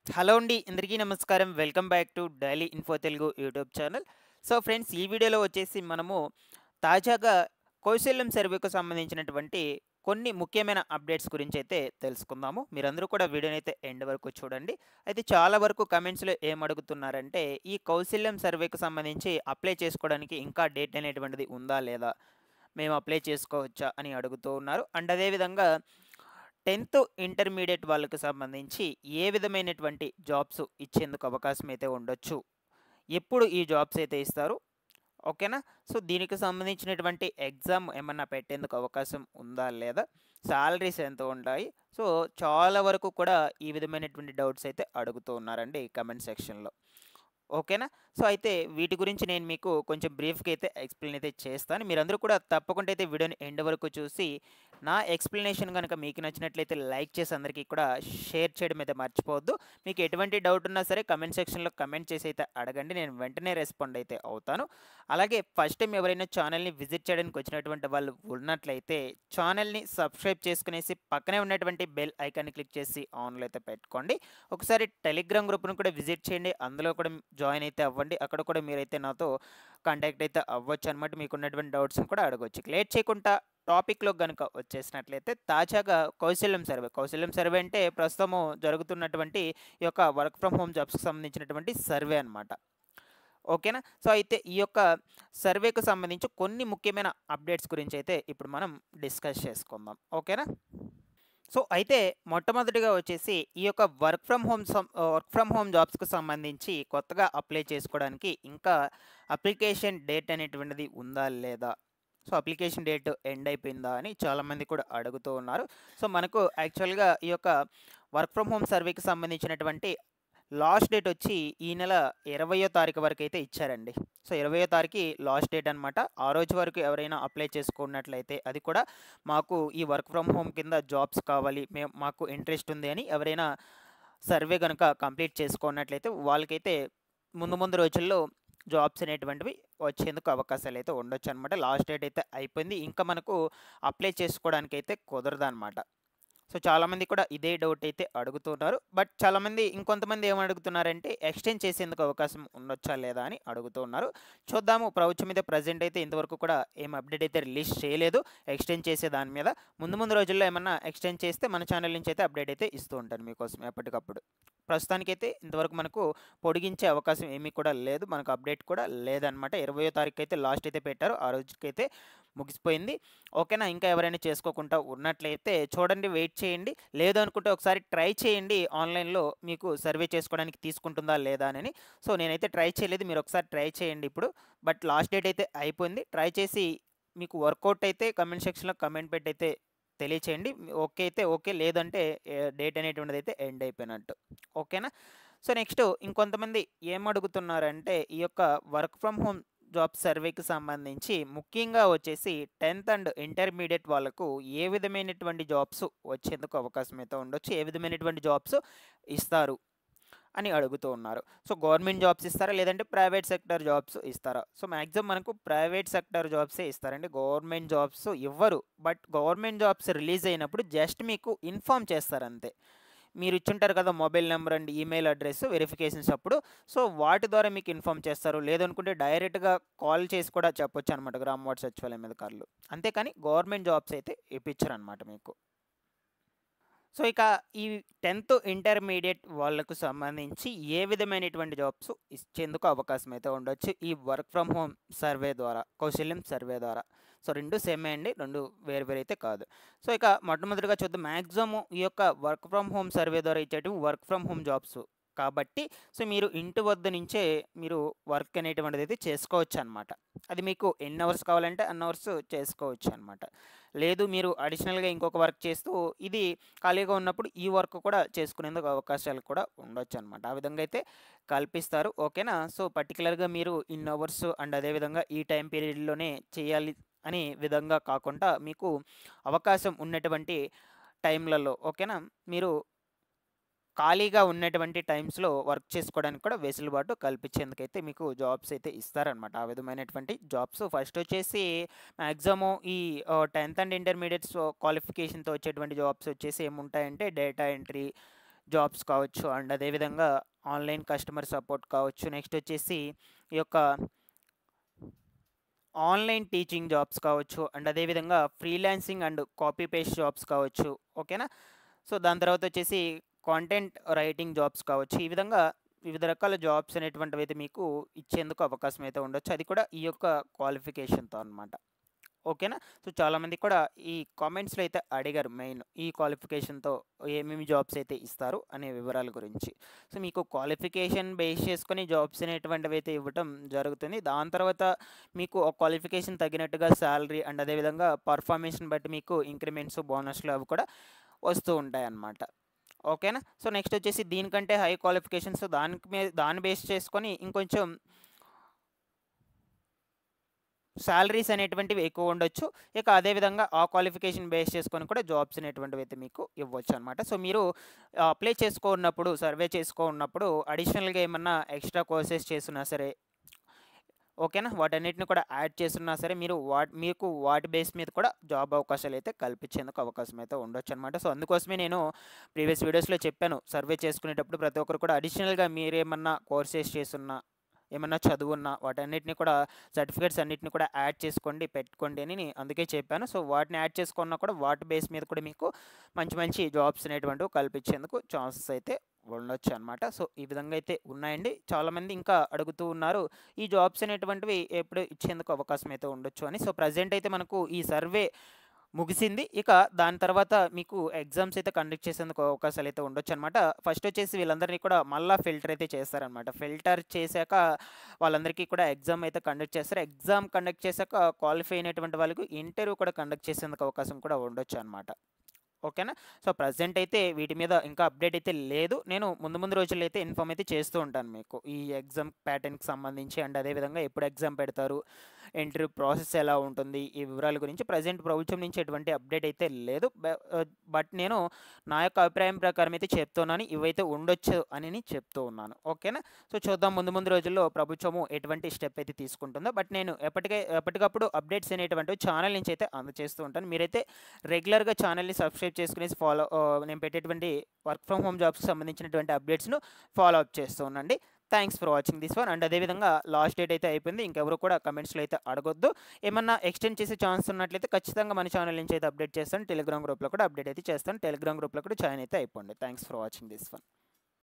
Hello అండి. అందరికీ నమస్కారం. Welcome back to daily info Telugu YouTube channel. So friends, ఈ వీడియోలో వచ్చేసి మనము తాజాగా కౌశల్యం సర్వేకు సంబంధించినటువంటి కొన్ని ముఖ్యమైన అప్డేట్స్ గురించైతే తెలుసుకుందాము. మీరందరూ కూడా వీడియోనైతే ఎండ్ వరకు చూడండి. అయితే చాలా వరకు కమెంట్స్‌లో ఏమడుగుతున్నారంటే, ఈ కౌశల్యం సర్వేకు సంబంధించి అప్లై చేసుకోవడానికి ఇంకా డేట్ అనేటువంటిది ఉందా? లేదా? మేము అప్లై చేసుకోవచ్చా? అని అడుగుతూ ఉన్నారు. అండ్ అదే విధంగా 10థ్ ఇంటర్మీడియేట్ వాళ్ళకి సంబంధించి ఏ విధమైనటువంటి జాబ్స్ ఇచ్చేందుకు అవకాశం అయితే ఉండొచ్చు? ఎప్పుడు ఈ జాబ్స్ అయితే ఇస్తారు? ఓకేనా? సో, దీనికి సంబంధించినటువంటి ఎగ్జామ్ ఏమన్నా పెట్టేందుకు అవకాశం ఉందా? లేదా? సాలరీస్ ఎంత ఉంటాయి? సో, చాలా వరకు కూడా ఈ విధమైనటువంటి డౌట్స్ అయితే అడుగుతూ ఉన్నారండి ఈ కామెంట్ సెక్షన్‌లో. ఓకేనా? సో, అయితే వీటి గురించి నేను మీకు కొంచెం బ్రీఫ్‌గా అయితే ఎక్స్‌ప్లెయిన్ అయితే చేస్తాను. మీరందరూ కూడా తప్పకుండా అయితే వీడియోని ఎండ్ వరకు చూసి, నా ఎక్స్‌ప్లనేషన్ గనుక మీకు నచ్చినట్లయితే లైక్ చేసి అందరికీ కూడా షేర్ చేయడం అయితే మర్చిపోవద్దు. మీకు ఎటువంటి డౌట్ ఉన్నా సరే కామెంట్ సెక్షన్‌లో కామెంట్ చేసి అయితే అడగండి. నేను వెంటనే రెస్పాండ్ అయితే అవుతాను. అలాగే ఫస్ట్ టైం ఎవరైనా ఛానల్‌ని విజిట్ చేయడానికి వచ్చినటువంటి వాళ్ళు ఉన్నట్లయితే ఛానల్‌ని సబ్స్క్రైబ్ చేసుకునేసి పక్కనే ఉన్నటువంటి బెల్ ఐకాన్‌ని క్లిక్ చేసి ఆన్‌లో అయితే పెట్టుకోండి. ఒకసారి టెలిగ్రామ్ గ్రూప్‌ను కూడా విజిట్ చేయండి. అందులో కూడా జాయిన్ అయితే అవ్వండి. అక్కడ కూడా మీరైతే నాతో కాంటాక్ట్ అయితే అవ్వొచ్చనమాట. మీకున్నటువంటి డౌట్స్‌ని కూడా అడగొచ్చు. లేట్ చేయకుండా టాపిక్‌లోకి గనుక వచ్చేసినట్లయితే తాజాగా కౌశల్యం సర్వే అంటే ప్రస్తుతము జరుగుతున్నటువంటి ఈ యొక్క వర్క్ ఫ్రమ్ హోమ్ జాబ్స్‌కి సంబంధించినటువంటి సర్వే అనమాట. ఓకేనా? సో, అయితే ఈ యొక్క సర్వేకు సంబంధించి కొన్ని ముఖ్యమైన అప్డేట్స్ గురించైతే ఇప్పుడు మనం డిస్కస్ చేసుకుందాం. ఓకేనా? సో, అయితే మొట్టమొదటిగా వచ్చేసి ఈ యొక్క వర్క్ ఫ్రమ్ హోమ్ జాబ్స్‌కి సంబంధించి కొత్తగా అప్లై చేసుకోవడానికి ఇంకా అప్లికేషన్ డేట్ అనేటువంటిది ఉందా? లేదా? సో, అప్లికేషన్ డేట్ ఎండ్ అయిపోయిందా? అని చాలామంది కూడా అడుగుతూ ఉన్నారు. సో, మనకు యాక్చువల్‌గా ఈ యొక్క వర్క్ ఫ్రమ్ హోమ్ సర్వేకి సంబంధించినటువంటి లాస్ట్ డేట్ వచ్చి ఈ నెల 20వ తారీఖు వరకైతే ఇచ్చారండి. సో, 20వ తారీఖు లాస్ట్ డేట్ అనమాట. ఆ రోజు వరకు ఎవరైనా అప్లై చేసుకున్నట్లయితే అది కూడా మాకు ఈ వర్క్ ఫ్రమ్ హోమ్ కింద జాబ్స్ కావాలి. మాకు ఇంట్రెస్ట్ ఉంది అని ఎవరైనా సర్వే గనుక కంప్లీట్ చేసుకున్నట్లయితే వాళ్ళకైతే ముందు ముందు రోజుల్లో జాబ్స్ అనేటువంటివి వచ్చేందుకు అవకాశాలైతే ఉండొచ్చనమాట. లాస్ట్ డేట్ అయితే అయిపోయింది. ఇంకా మనకు అప్లై చేసుకోవడానికైతే కుదరదనమాట. సో, చాలామంది కూడా ఇదే డౌట్ అయితే అడుగుతున్నారు. బట్ చాలామంది ఇంకొంతమంది ఏమడుగుతున్నారంటే ఎక్స్‌టెండ్ చేసేందుకు అవకాశం ఉండొచ్చా? లేదా? అని అడుగుతూ ఉన్నారు. చూద్దాము. ప్రభుత్వం మీద ప్రెజెంట్ అయితే ఇంతవరకు కూడా ఏం అప్డేట్ అయితే రిలీజ్ చేయలేదు ఎక్స్‌టెండ్ చేసే దాని మీద. ముందు ముందు రోజుల్లో ఏమన్నా ఎక్స్‌టెండ్ చేస్తే మన ఛానల్ నుంచి అయితే అప్డేట్ అయితే ఇస్తూ ఉంటాను మీకోసం ఎప్పటికప్పుడు. ప్రస్తుతానికైతే ఇంతవరకు మనకు పొడిగించే అవకాశం ఏమీ కూడా లేదు. మనకు అప్డేట్ కూడా లేదనమాట. 20వ తారీఖు అయితే లాస్ట్ అయితే పెట్టారు. ఆ రోజుకైతే ముగిసిపోయింది. ఓకేనా? ఇంకా ఎవరైనా చేసుకోకుండా ఉన్నట్లయితే చూడండి, వెయిట్ చేయండి. లేదు అనుకుంటే ఒకసారి ట్రై చేయండి ఆన్‌లైన్‌లో మీకు సర్వే చేసుకోవడానికి తీసుకుంటుందా? లేదా? అని. సో, నేనైతే ట్రై చేయలేదు. మీరు ఒకసారి ట్రై చేయండి ఇప్పుడు. బట్ లాస్ట్ డేట్ అయితే అయిపోయింది. ట్రై చేసి మీకు వర్కౌట్ అయితే కామెంట్ సెక్షన్‌లో కామెంట్ పెట్టయితే తెలియచేయండి. ఓకే అయితే ఓకే. లేదంటే డేట్ అనేటువంటిదైతే ఎండ్ అయిపోయినట్టు. ఓకేనా? సో, నెక్స్ట్ ఇంకొంతమంది ఏమడుగుతున్నారంటే ఈ యొక్క వర్క్ ఫ్రమ్ హోమ్ జాబ్ సర్వేకి సంబంధించి ముఖ్యంగా వచ్చేసి 10థ్ అండ్ ఇంటర్మీడియేట్ వాళ్ళకు ఏ విధమైనటువంటి జాబ్స్ వచ్చేందుకు అవకాశం అయితే ఉండొచ్చు? ఏ విధమైనటువంటి జాబ్స్ ఇస్తారు? అని అడుగుతూ ఉన్నారు. సో, గవర్నమెంట్ జాబ్స్ ఇస్తారా? లేదంటే ప్రైవేట్ సెక్టార్ జాబ్స్ ఇస్తారా? సో, మాక్సిమం మనకు ప్రైవేట్ సెక్టార్ జాబ్సే ఇస్తారండి. గవర్నమెంట్ జాబ్స్ ఇవ్వరు. బట్ గవర్నమెంట్ జాబ్స్ రిలీజ్ అయినప్పుడు జస్ట్ మీకు ఇన్ఫార్మ్ చేస్తారంతే. మీరు ఇచ్చుంటారు కదా mobile number and email address verifications అప్పుడు. సో, వాటి ద్వారా మీకు ఇన్ఫార్మ్ చేస్తారు. లేదనుకుంటే డైరెక్ట్‌గా కాల్ చేసి కూడా చెప్పొచ్చనమాట గ్రామ వార్డ్ సచివాలయం అధికారులు. అంతేకాని గవర్నమెంట్ జాబ్స్ అయితే ఇప్పించరనమాట మీకు. సో, ఇక ఈ 10థ్ ఇంటర్మీడియేట్ వాళ్ళకు సంబంధించి ఏ విధమైనటువంటి జాబ్స్ ఇచ్చేందుకు అవకాశం అయితే ఉండొచ్చు ఈ వర్క్ ఫ్రమ్ హోమ్ సర్వే ద్వారా, కౌశల్యం సర్వే ద్వారా. సో, 2 సేమే అండి. 2 వేరు వేరు అయితే కాదు. సో, ఇక మొట్టమొదటిగా చూద్దాం. మాక్సిమం ఈ యొక్క వర్క్ ఫ్రమ్ హోమ్ సర్వే ద్వారా ఇచ్చేటివి వర్క్ ఫ్రమ్ హోమ్ జాబ్స్ కాబట్టి, సో, మీరు ఇంటి వద్ద నుంచే మీరు వర్క్ అనేటువంటిదైతే చేసుకోవచ్చనమాట. అది మీకు ఎన్ని అవర్స్ కావాలంటే అన్ని అవర్స్ చేసుకోవచ్చనమాట. లేదు మీరు అడిషనల్‌గా ఇంకొక వర్క్ చేస్తూ ఇది ఖాళీగా ఉన్నప్పుడు ఈ వర్క్ కూడా చేసుకునేందుకు అవకాశాలు కూడా ఉండొచ్చనమాట. ఆ విధంగా అయితే కల్పిస్తారు. ఓకేనా? సో, పర్టిక్యులర్‌గా మీరు ఇన్ని అవర్స్ అండ్ అదేవిధంగా ఈ టైం పీరియడ్‌లోనే చేయాలి అని విధంగా కాకుండా మీకు అవకాశం ఉన్నటువంటి టైంలలో ఓకేనా? మీరు ఖాళీగా ఉన్నటువంటి టైమ్స్‌లో వర్క్ చేసుకోవడానికి కూడా వెసులుబాటు కల్పించేందుకైతే మీకు జాబ్స్ అయితే ఇస్తారనమాట. ఆ విధమైనటువంటి జాబ్స్ ఫస్ట్ వచ్చేసి మాక్సిమం ఈ 10థ్ అండ్ ఇంటర్మీడియేట్స్ క్వాలిఫికేషన్‌తో వచ్చేటువంటి జాబ్స్ వచ్చేసి ఏముంటాయంటే డేటా ఎంట్రీ, జాబ్స్ కావచ్చు, అండ్ అదేవిధంగా ఆన్లైన్ కస్టమర్ సపోర్ట్ కావచ్చు. నెక్స్ట్ వచ్చేసి ఈ యొక్క ఆన్లైన్ టీచింగ్ జాబ్స్ కావచ్చు, అండ్ అదేవిధంగా freelancing and copy paste jobs కావచ్చు. ఓకేనా. సో దాని తర్వాత వచ్చేసి కాంటెంట్ రైటింగ్ జాబ్స్ కావచ్చు. ఈ విధంగా వివిధ రకాల జాబ్స్ అనేటువంటివి అయితే మీకు ఇచ్చేందుకు అవకాశం అయితే ఉండొచ్చు, అది కూడా ఈ యొక్క క్వాలిఫికేషన్తో అనమాట. ఓకేనా. సో చాలామంది కూడా ఈ కామెంట్స్లో అయితే అడిగారు మెయిన్ ఈ క్వాలిఫికేషన్తో ఏమేమి జాబ్స్ అయితే ఇస్తారు అనే వివరాల గురించి. సో మీకు క్వాలిఫికేషన్ బేస్ చేసుకొని జాబ్స్ అనేటువంటివి అయితే ఇవ్వటం జరుగుతుంది. దాని తర్వాత మీకు ఆ క్వాలిఫికేషన్ తగినట్టుగా శాలరీ అండ్ అదేవిధంగా పర్ఫార్మెన్స్ని బట్టి మీకు ఇంక్రిమెంట్స్, బోనస్లు అవి కూడా వస్తూ ఉంటాయి అన్నమాట. ఓకేనా. సో నెక్స్ట్ వచ్చేసి దీనికంటే హై క్వాలిఫికేషన్స్ దాన్ని బేస్ చేసుకొని ఇంకొంచెం శాలరీస్ అనేటువంటివి ఎక్కువ ఉండొచ్చు. ఇక అదేవిధంగా ఆ క్వాలిఫికేషన్ బేస్ చేసుకొని కూడా జాబ్స్ అనేటువంటివి అయితే మీకు ఇవ్వచ్చు అనమాట. సో మీరు అప్లై చేసుకున్నప్పుడు, సర్వే చేసుకున్నప్పుడు అడిషనల్గా ఏమన్నా ఎక్స్ట్రా కోర్సెస్ చేస్తున్నా సరే, ఓకేనా, వాటన్నిటిని కూడా యాడ్ చేస్తున్నా సరే మీరు మీకు వాటి బేస్ మీద కూడా జాబ్ అవకాశాలు అయితే కల్పించేందుకు అవకాశం అయితే ఉండొచ్చు అనమాట. సో అందుకోసమే నేను ప్రీవియస్ వీడియోస్లో చెప్పాను, సర్వే చేసుకునేటప్పుడు ప్రతి ఒక్కరు కూడా అడిషనల్గా మీరేమన్నా కోర్సెస్ చేస్తున్నా, ఏమన్నా చదువున్నా వాటన్నిటిని కూడా సర్టిఫికేట్స్ అన్నిటిని కూడా యాడ్ చేసుకోండి, పెట్టుకోండి అని అందుకే చెప్పాను. సో వాటిని యాడ్ చేసుకున్నా కూడా వాటి బేస్ మీద కూడా మీకు మంచి మంచి జాబ్స్ అనేటువంటివి కల్పించేందుకు ఛాన్సెస్ అయితే ఉండొచ్చు అనమాట. సో ఈ విధంగా అయితే ఉన్నాయండి. చాలామంది ఇంకా అడుగుతూ ఉన్నారు ఈ జాబ్స్ అనేటువంటివి ఎప్పుడు ఇచ్చేందుకు అవకాశం అయితే ఉండొచ్చు అని. సో ప్రజెంట్ అయితే మనకు ఈ సర్వే ముగిసింది. ఇక దాని తర్వాత మీకు ఎగ్జామ్స్ అయితే కండక్ట్ చేసేందుకు అవకాశాలు అయితే ఉండొచ్చు అనమాట. ఫస్ట్ వచ్చేసి వీళ్ళందరినీ కూడా మళ్ళీ ఫిల్టర్ అయితే చేస్తారనమాట. ఫిల్టర్ చేశాక వాళ్ళందరికీ కూడా ఎగ్జామ్ అయితే కండక్ట్ చేస్తారు. ఎగ్జామ్ కండక్ట్ చేశాక క్వాలిఫై అయినటువంటి వాళ్ళకి ఇంటర్వ్యూ కూడా కండక్ట్ చేసేందుకు అవకాశం కూడా ఉండొచ్చు అనమాట. ఓకేనా. సో ప్రజెంట్ అయితే వీటి మీద ఇంకా అప్డేట్ అయితే లేదు. నేను ముందు రోజుల్లో అయితే ఇన్ఫామ్ అయితే చేస్తూ ఉంటాను మీకు ఈ ఎగ్జామ్ ప్యాటర్న్కి సంబంధించి, అండ్ అదేవిధంగా ఎప్పుడు ఎగ్జామ్ పెడతారు, ఇంటర్వ్యూ ప్రాసెస్ ఎలా ఉంటుంది, ఈ వివరాల గురించి ప్రజెంట్ ప్రభుత్వం నుంచి ఎటువంటి అప్డేట్ అయితే లేదు. బట్ నేను నా యొక్క అభిప్రాయం ప్రకారం అయితే చెప్తున్నాను, ఇవైతే ఉండొచ్చు అని చెప్తూ ఉన్నాను. ఓకేనా. సో చూద్దాం ముందు రోజుల్లో ప్రభుత్వము ఎటువంటి స్టెప్ అయితే తీసుకుంటుందో. బట్ నేను ఎప్పటికప్పుడు అప్డేట్స్ అనేటువంటివి ఛానల్ నుంచి అయితే అందజేస్తూ ఉంటాను. మీరైతే రెగ్యులర్గా ఛానల్ని సబ్స్క్రైబ్ చేసుకుని నేను పెట్టేటువంటి వర్క్ ఫ్రమ్ హోమ్ జాబ్స్కి సంబంధించినటువంటి అప్డేట్స్ను ఫాలో అప్ చేస్తూ ఉండండి. Thanks for watching this one. And అదేవిధంగా లాస్ట్ డేట్ అయితే అయిపోయింది, ఇంకెవరు కూడా కమెంట్స్లో అయితే అడగొద్దు. ఏమన్నా ఎక్స్టెండ్ చేసే ఛాన్స్ ఉన్నట్లయితే ఖచ్చితంగా మన ఛానల్ నుంచి అయితే అప్డేట్ చేస్తాను. టెలిగ్రామ్ గ్రూప్లో కూడా అప్డేట్ అయితే చేస్తాను. టెలిగ్రామ్ గ్రూప్లో కూడా జాయిన్ అయితే అయిపోండి. Thanks for watching this one.